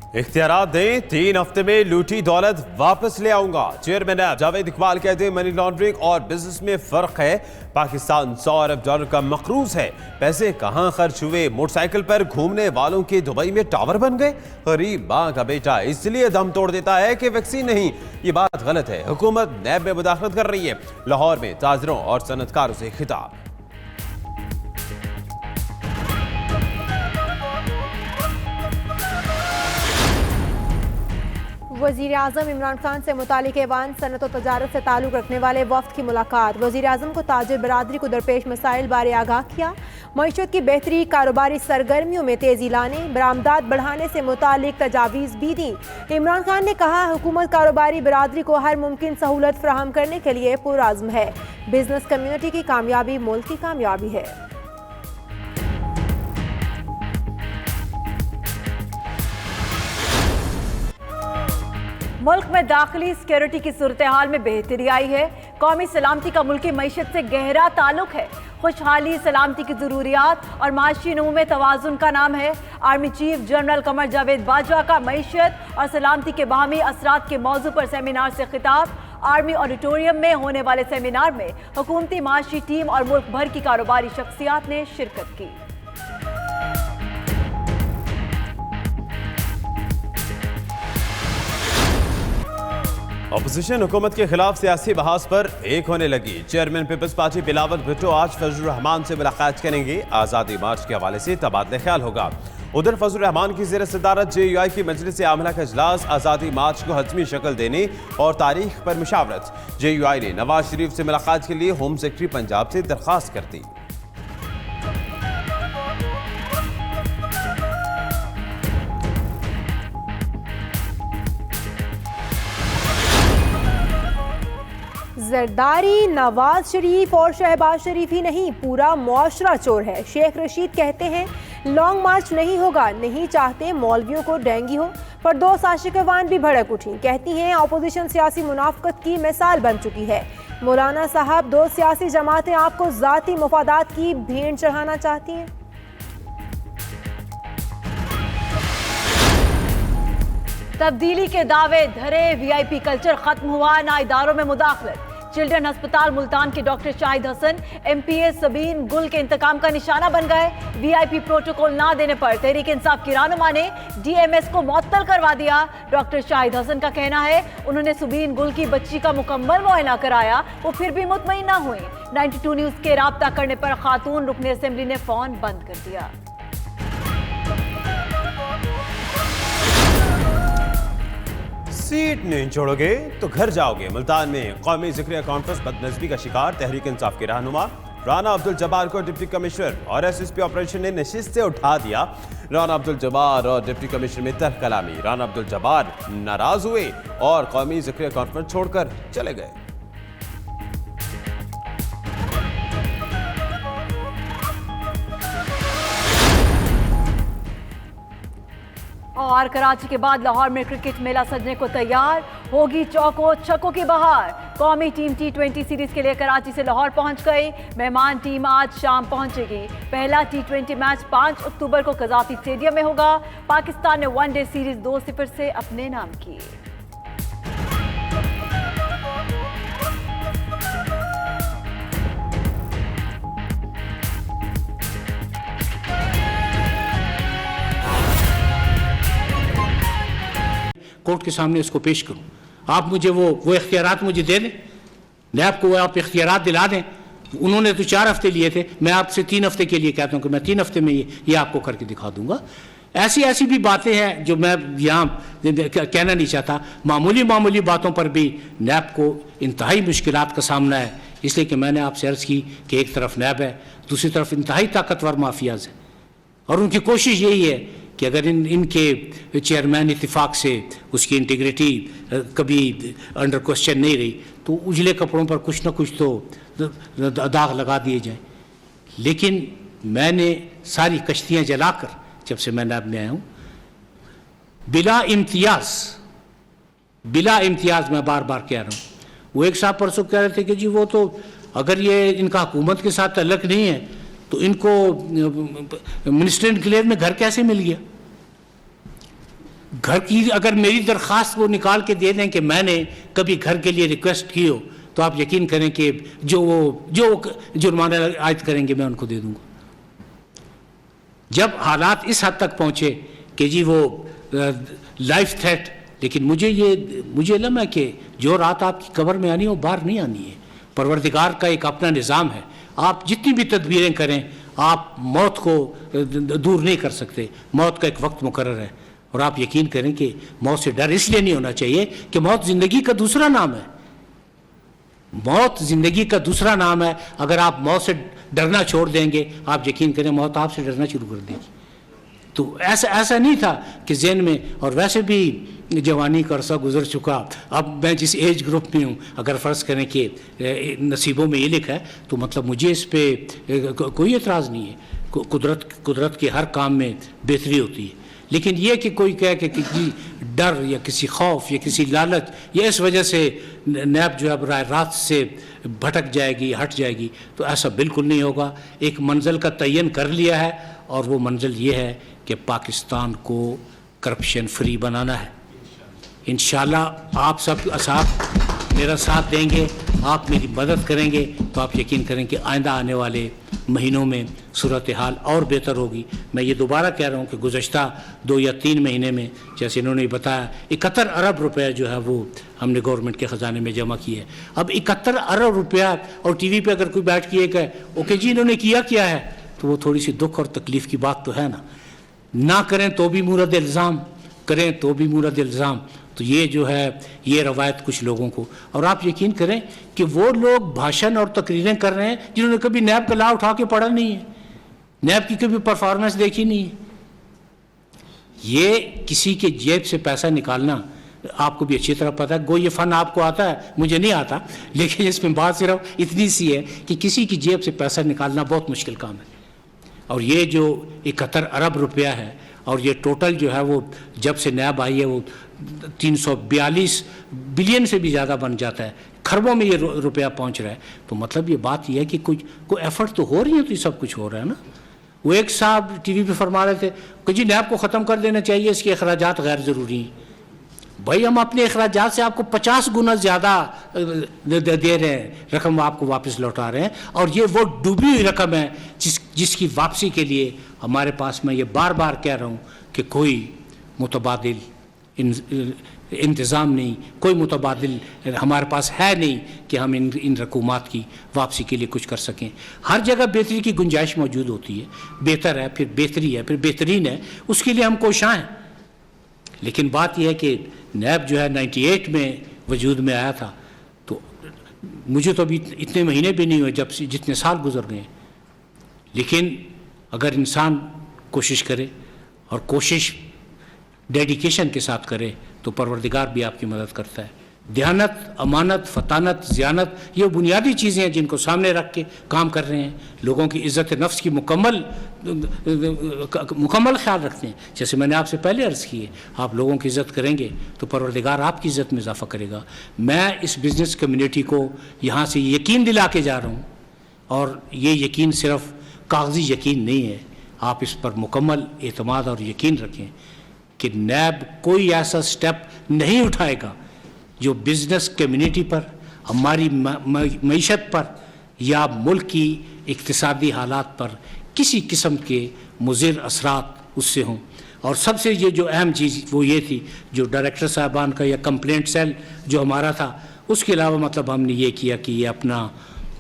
इख्तियारात दें, 3 हफ्ते में लूटी दौलत वापस ले आऊंगा। चेयरमैन जावेद इकबाल कहते हैं मनी लॉन्ड्रिंग और बिजनेस में फर्क है। पाकिस्तान $100 अरब का मकरूज है। पैसे कहां खर्च हुए? मोटरसाइकिल पर घूमने वालों के दुबई में टावर बन गए। गरीब मां का बेटा इसलिए दम तोड़ देता है कि वैक्सीन नहीं। ये बात गलत है। हुकूमत नैब में मुदाखलत कर रही है। लाहौर में ताजरों और सनतकारों से खिताब। वज़ीर आज़म इमरान खान से मुतालिक ऐवान सनत और तजारत से ताल्लुक़ रखने वाले वफ़द की मुलाकात। वज़ीर आज़म को ताजिर बरादरी को दरपेश मसाइल बारे आगाह किया। मईशत की बेहतरी, कारोबारी सरगर्मियों में तेज़ी लाने, बरामदात बढ़ाने से मुतालिक तजावीज़ भी दी। इमरान खान ने कहा, हुकूमत कारोबारी बरादरी को हर मुमकिन सहूलत फराहम करने के लिए पुरअज़्म है। बिजनेस कम्यूनिटी की कामयाबी मुल्क की कामयाबी है। मुल्क में दाखिली सिक्योरिटी की सूरत हाल में बेहतरी आई है। कौमी सलामती का मुल्की मईशत से गहरा ताल्लुक है। खुशहाली, सलामती की ज़रूरियात और माशी नमू में तवाज़ुन का नाम है। Army chief general Qamar Javed Bajwa का मईशत और सलामती के बाहमी असरात के मौजू पर सेमिनार से खिताब। आर्मी ऑडिटोरियम में होने वाले सेमिनार में हुकूमती माशी टीम और मुल्क भर की कारोबारी शख्सियात ने शिरकत की। अपोजिशन हुकूमत के खिलाफ सियासी बहस पर एक होने लगी। Chairman people's party Bilawal Bhutto आज फजलुर रहमान से मुलाकात करेंगे। आज़ादी मार्च के हवाले से तबादला ख्याल होगा। उधर फजलुर रहमान की ज़ेर सदारत JUI की मजलिस आमला का इजलास आज़ादी मार्च को हतमी शक्ल देने और तारीख पर मुशावरत। JUI ने नवाज शरीफ से मुलाकात के लिए होम सेक्रेटरी पंजाब से दरख्वास्त कर दी। जरदारी, नवाज शरीफ और शहबाज शरीफ ही नहीं, पूरा मुआशरा चोर है। शेख रशीद कहते हैं लॉन्ग मार्च नहीं होगा, नहीं चाहते मौलवियों को डेंगी हो। पर 2 साशिकवान भी भड़क उठी। कहती हैं अपोजिशन सियासी मुनाफकत की मिसाल बन चुकी है। मौलाना साहब, 2 सियासी जमातें आपको ज़ाती मुफादात की भेंट चढ़ाना चाहती हैं। तब्दीली के दावे धरे, VIP कल्चर खत्म हुआ, ना इदारों में मुदाखलत। चिल्ड्रन अस्पताल मुल्तान के डॉक्टर शाहिद हसन MPA सबीन गुल के इंतकाम का निशाना बन गए। VIP प्रोटोकॉल ना देने पर तहरीक इंसाफ की रहनुमा ने DMS को मुअत्तल करवा दिया। डॉक्टर शाहिद हसन का कहना है उन्होंने सबीन गुल की बच्ची का मुकम्मल मुआयना कराया, वो फिर भी मुतमईन ना हुई। 92 न्यूज़ के राब्ता करने पर खातून रुकने असेंबली ने फोन बंद कर दिया। सीट नहीं छोड़ोगे तो घर जाओगे। मुल्तान में कौमी ज़िक्रिया कॉन्फ्रेंस बदनज़मी का शिकार तहरीक इंसाफ के रहनुमा राना अब्दुल जब्बार को डिप्टी कमिश्नर और SSP ऑपरेशन ने नशिस्त से उठा दिया। राना अब्दुल जब्बार और डिप्टी कमिश्नर में तर्क कलामी। राना अब्दुल जब्बार नाराज हुए और कौमी ज़िक्रिया कॉन्फ्रेंस छोड़कर चले गए। और कराची के बाद लाहौर में क्रिकेट मेला सजने को तैयार, होगी चौकों छक्कों की बहार। कौमी टीम T20 सीरीज के लिए कराची से लाहौर पहुंच गई। मेहमान टीम आज शाम पहुंचेगी। पहला T20 मैच 5 अक्टूबर को कज़ाफी स्टेडियम में होगा। पाकिस्तान ने वनडे सीरीज 2-0 से अपने नाम की। कोर्ट के सामने उसको पेश करूं। आप मुझे वो इख्तियारात मुझे दे दें, नैब को आप इख्तियारात दिला दें। उन्होंने तो 4 हफ्ते लिए थे, मैं आपसे 3 हफ्ते के लिए कहता हूं कि मैं 3 हफ्ते में ये आपको करके दिखा दूंगा। ऐसी भी बातें हैं जो मैं यहाँ कहना नहीं चाहता। मामूली बातों पर भी नैब को इंतहाई मुश्किलात का सामना है। इसलिए कि मैंने आपसे अर्ज़ की कि एक तरफ नैब है, दूसरी तरफ इंतहाई ताकतवर माफियाज है और उनकी कोशिश यही है कि अगर इनके चेयरमैन इत्तिफाक से उसकी इंटीग्रिटी कभी अंडर क्वेश्चन नहीं रही तो उजले कपड़ों पर कुछ ना कुछ तो दाग लगा दिए जाए। लेकिन मैंने सारी कश्तियाँ जलाकर जब से मैं नैब में आया हूँ बिला इम्तियाज़ मैं बार बार कह रहा हूँ। वो एक साहब परसों कह रहे थे कि जी वो तो अगर ये इनका हुकूमत के साथ तल्लक नहीं है तो इनको मिनिस्टर इनक्लेव में घर कैसे मिल गया। घर की अगर मेरी दरख्वास्त वो निकाल के दे दें कि मैंने कभी घर के लिए रिक्वेस्ट की हो, तो आप यकीन करें कि जो जुर्माना आयद करेंगे मैं उनको दे दूंगा। जब हालात इस हद तक पहुंचे कि जी वो लाइफ थ्रेट, लेकिन मुझे लगा कि जो रात आपकी कब्र में आनी है वो बाहर नहीं आनी है। परवरदिगार का एक अपना निज़ाम है, आप जितनी भी तदबीरें करें आप मौत को दूर नहीं कर सकते। मौत का एक वक्त मुकर्रर है, और आप यकीन करें कि मौत से डर इसलिए नहीं होना चाहिए कि मौत ज़िंदगी का दूसरा नाम है। मौत ज़िंदगी का दूसरा नाम है। अगर आप मौत से डरना छोड़ देंगे, आप यकीन करें मौत आपसे डरना शुरू कर देगी। तो ऐसा नहीं था कि ज़हन में, और वैसे भी जवानी का अरसा गुजर चुका। अब मैं जिस एज ग्रुप में हूँ, अगर फ़र्ज़ करें कि नसीबों में ये लिखा है, तो मतलब मुझे इस पर कोई एतराज़ नहीं है। कुदरत के हर काम में बेहतरी होती है, लेकिन यह कि कोई कहे कि किसी डर या किसी खौफ या किसी लालच या इस वजह से नैब जो है रात से भटक जाएगी, हट जाएगी, तो ऐसा बिल्कुल नहीं होगा। एक मंजिल का तयन कर लिया है, और वो मंजिल ये है कि पाकिस्तान को करप्शन फ्री बनाना है। इंशाल्लाह आप सब साहब मेरा साथ देंगे, आप मेरी मदद करेंगे, तो आप यकीन करें कि आइंदा आने वाले महीनों में सूरत हाल और बेहतर होगी। मैं ये दोबारा कह रहा हूँ कि गुज़श्ता 2 या 3 महीने में, जैसे इन्होंने बताया, 71 अरब रुपया जो है वो हमने गवर्नमेंट के ख़जाने में जमा किए। अब 71 अरब रुपया, और टीवी पे अगर कोई बैठ के कहे ओके जी इन्होंने किया क्या है, तो वो थोड़ी सी दुख और तकलीफ़ की बात तो है ना करें तो भी मुरद इल्ज़ाम, करें तो भी मुरद इल्ज़ाम। तो ये जो है ये रवायत कुछ लोगों को, और आप यकीन करें कि वो लोग भाषण और तकरीरें कर रहे हैं जिन्होंने कभी नैब का ला उठा के पढ़ा नहीं है, नैब की कभी परफॉर्मेंस देखी नहीं है। ये किसी के जेब से पैसा निकालना आपको भी अच्छी तरह पता है। गो ये फ़न आपको आता है, मुझे नहीं आता, लेकिन इसमें बात सिर्फ इतनी सी है कि किसी की जेब से पैसा निकालना बहुत मुश्किल काम है। और ये जो 71 अरब रुपया है, और ये टोटल जो है वो जब से नैब आई है वो 342 बिलियन से भी ज़्यादा बन जाता है, खरबों में ये रुपया पहुंच रहा है। तो मतलब ये बात ये है कि कोई एफर्ट तो हो रही है, तो ये सब कुछ हो रहा है ना। वो एक साहब टीवी पे फरमा रहे थे कि जी नैब को ख़त्म कर देना चाहिए, इसके अखराजात गैर ज़रूरी हैं। भाई हम अपने अखराजात से आपको 50 गुना ज़्यादा दे रहे हैं, रकम आपको वापस लौटा रहे हैं, और ये वो डूबी हुई रकम है जिसकी वापसी के लिए हमारे पास, मैं ये बार बार कह रहा हूँ कि कोई मुतबादिल इंतज़ाम नहीं, कोई मुतबादिल हमारे पास है नहीं कि हम इन रकूमात की वापसी के लिए कुछ कर सकें। हर जगह बेहतरी की गुंजाइश मौजूद होती है, बेहतर है, फिर बेहतरी है, फिर बेहतरीन है, उसके लिए हम कोशां हैं। लेकिन बात यह है कि नैब जो है 98 में वजूद में आया था, तो मुझे तो अभी इतने महीने भी नहीं हुए जब से जितने साल गुजर गए। लेकिन अगर इंसान कोशिश करे, और कोशिश डेडिकेशन के साथ करे, तो परवरदिगार भी आपकी मदद करता है। दयानत, अमानत, फतानत, ज़ियानत, ये बुनियादी चीज़ें हैं जिनको सामने रख के काम कर रहे हैं। लोगों की इज़्ज़त नफ्स की मुकम्मल ख्याल रखते हैं। जैसे मैंने आपसे पहले अर्ज़ की है, आप लोगों की इज़्ज़त करेंगे तो परवरदिगार आपकी इज़्ज़त में इजाफ़ा करेगा। मैं इस बिज़नेस कम्युनिटी को यहाँ से यकीन दिला के जा रहा हूँ, और ये यकीन सिर्फ कागज़ी यकीन नहीं है, आप इस पर मुकम्मल एतमाद और यकीन रखें कि नैब कोई ऐसा स्टेप नहीं उठाएगा जो बिज़नेस कम्युनिटी पर, हमारी मईशत पर, या मुल्क की इक्तिसादी हालात पर किसी किस्म के मुज़िर असरात उससे हों। और सबसे ये जो अहम चीज़ वो ये थी, जो डायरेक्टर साहबान का या कंप्लेंट सेल जो हमारा था, उसके अलावा मतलब हमने ये किया कि ये अपना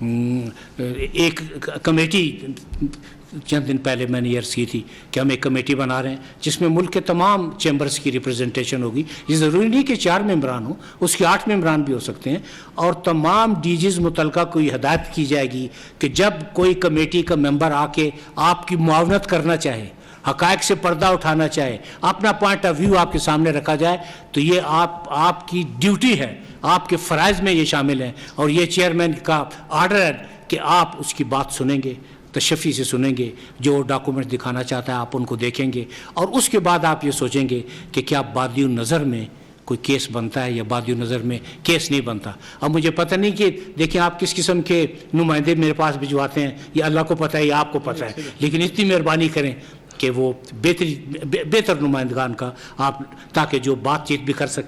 एक कमेटी, चंद दिन पहले मैंने ये अर्ज़ की थी कि हम एक कमेटी बना रहे हैं जिसमें मुल्क के तमाम चैम्बर्स की रिप्रेजेंटेशन होगी। ये ज़रूरी नहीं कि 4 मेंबरान हो, उसके 8 मेंबरान भी हो सकते हैं। और तमाम डीजीज़ मुतलका को ये हिदायत की जाएगी कि जब कोई कमेटी का मेंबर आके आपकी मुआवनत करना चाहे, हक़ाइक़ से पर्दा उठाना चाहे, अपना पॉइंट ऑफ व्यू आपके सामने रखा जाए, तो ये आपकी ड्यूटी है, आपके फ़राइज़ में ये शामिल है। और ये चेयरमैन का आर्डर है कि आप उसकी बात सुनेंगे, तशफ़ी से सुनेंगे, जो डॉक्यूमेंट दिखाना चाहता है आप उनको देखेंगे, और उसके बाद आप ये सोचेंगे कि क्या बादियो नज़र में कोई केस बनता है या बादियो नज़र में केस नहीं बनता। अब मुझे पता नहीं कि देखिए आप किस किस्म के नुमाइंदे मेरे पास भिजवाते हैं, ये अल्लाह को पता है या आपको पता है, लेकिन इतनी मेहरबानी करें कि वो बेहतर नुमाइंदगान का आप ताकि जो बातचीत भी कर सकें